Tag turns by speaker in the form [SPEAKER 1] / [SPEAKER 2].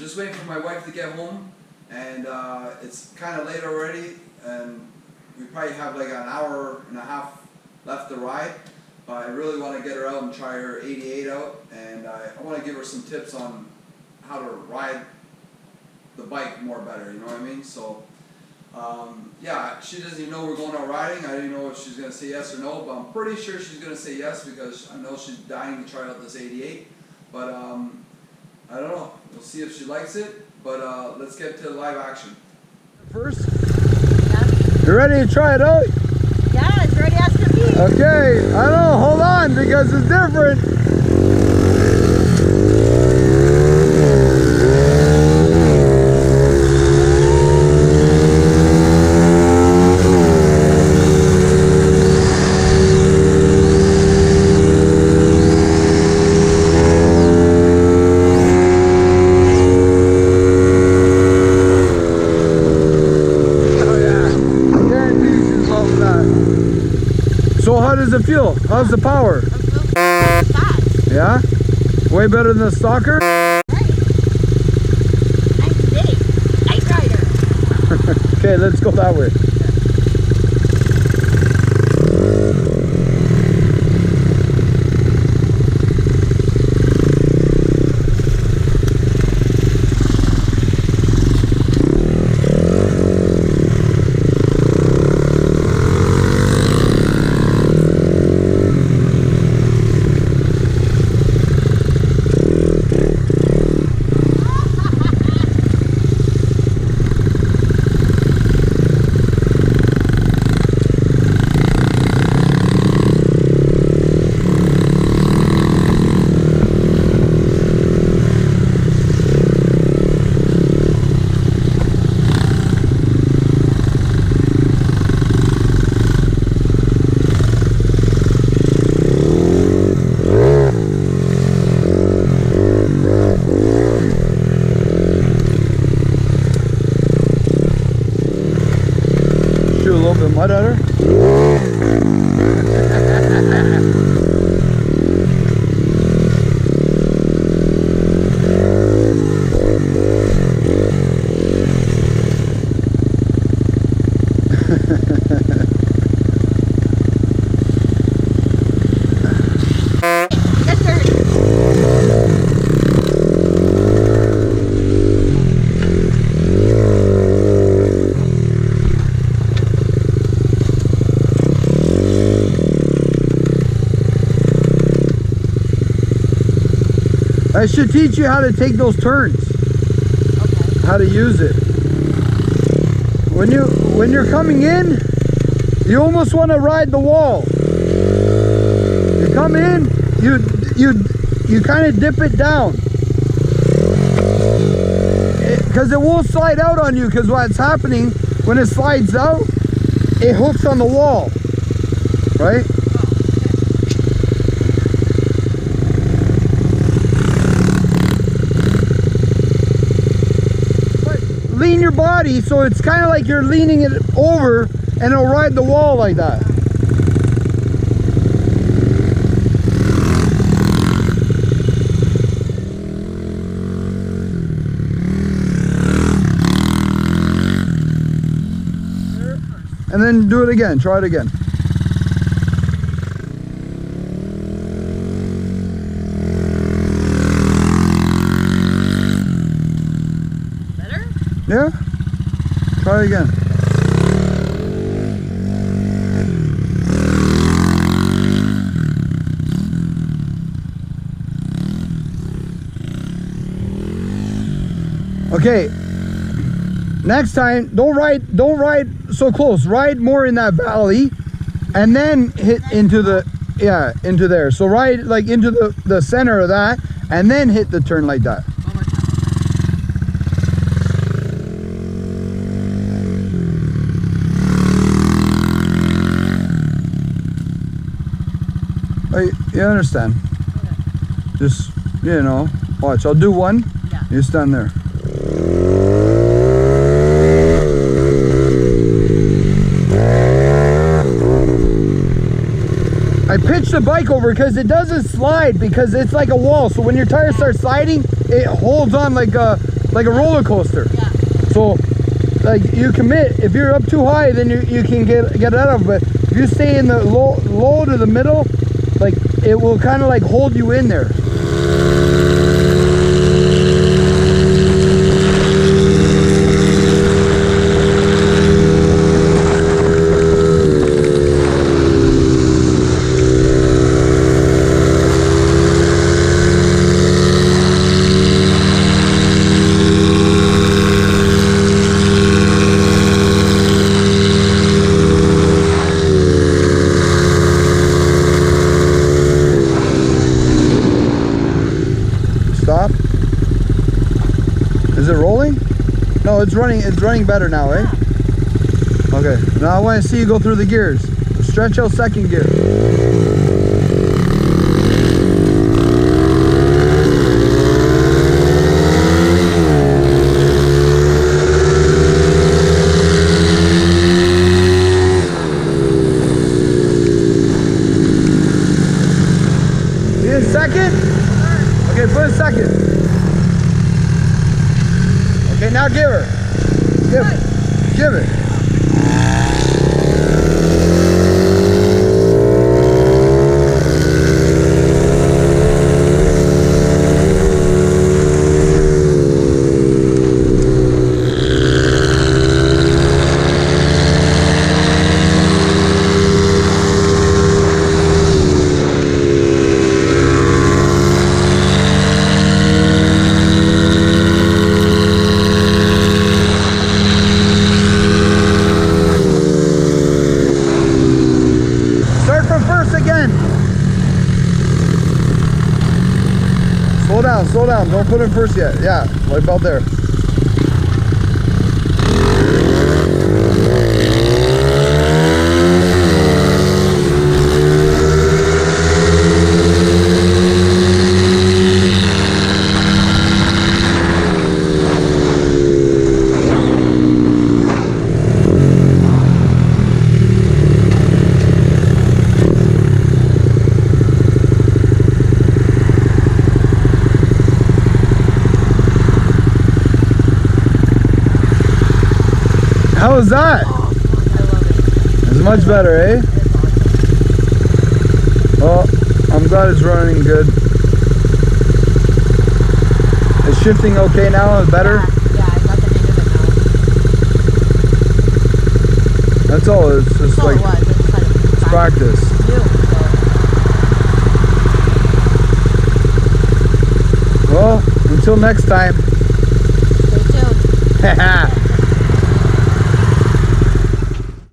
[SPEAKER 1] just waiting for my wife to get home, and it's kind of late already, and we probably have like an hour and a half left to ride. But I really want to get her out and try her 88 out, and I want to give her some tips on how to ride the bike more better, you know what I mean? So yeah, she doesn't even know we're going out riding. I didn't know if she's going to say yes or no, but I'm pretty sure she's going to say yes because I know she's dying to try out this 88. But I don't know. We'll see if she likes it, but let's get to live action. First? Yeah. You ready to try it out?
[SPEAKER 2] Yeah, it's ready as can be.
[SPEAKER 1] Okay, I don't know, hold on because it's different. How does it feel? How's the power?
[SPEAKER 2] Fast.
[SPEAKER 1] Yeah? Way better than the stalker?
[SPEAKER 2] Right. I'm big. Nice rider.
[SPEAKER 1] Okay, let's go that way. A little bit of mud at her. I should teach you how to take those turns. Okay. How to use it. When you're coming in, you almost want to ride the wall. You come in, you kind of dip it down. Because it won't slide out on you, because what's happening when it slides out, it hooks on the wall. Right? Lean your body so it's kind of like you're leaning it over and it'll ride the wall like that. And then do it again, try it again. Yeah, try it again. Okay, next time don't ride so close. Ride more in that valley and then hit into the, yeah, into there. So ride like into the center of that and then hit the turn like that. You understand? Okay. Just, you know, watch. I'll do one. Yeah. You stand there. I pitched the bike over because it doesn't slide because it's like a wall. So when your tires start sliding, it holds on like a
[SPEAKER 3] like a roller coaster.
[SPEAKER 2] Yeah.
[SPEAKER 3] So, like you commit. If you're up too high, then you can get out of it. But if you stay in the low to the middle, like it will kind of like hold you in there. Stop. Is it rolling? No, it's running. It's running better now, eh? Okay. Now I want to see you go through the gears. Stretch out second gear. See in second? Okay, put in second. Okay, now give her. Give it. Give it. Slow down, don't put in first yet. Yeah, right about there. How was that?
[SPEAKER 2] I love it.
[SPEAKER 3] It's much better, eh? Well, I'm glad it's running good. It's shifting okay now? It's better?
[SPEAKER 2] Yeah, I got the hang of it now.
[SPEAKER 3] That's all. It's just
[SPEAKER 2] That's all
[SPEAKER 3] like
[SPEAKER 2] it was. I just had
[SPEAKER 3] it's practice.
[SPEAKER 2] New, so.
[SPEAKER 3] Well, until next time.
[SPEAKER 2] Stay tuned.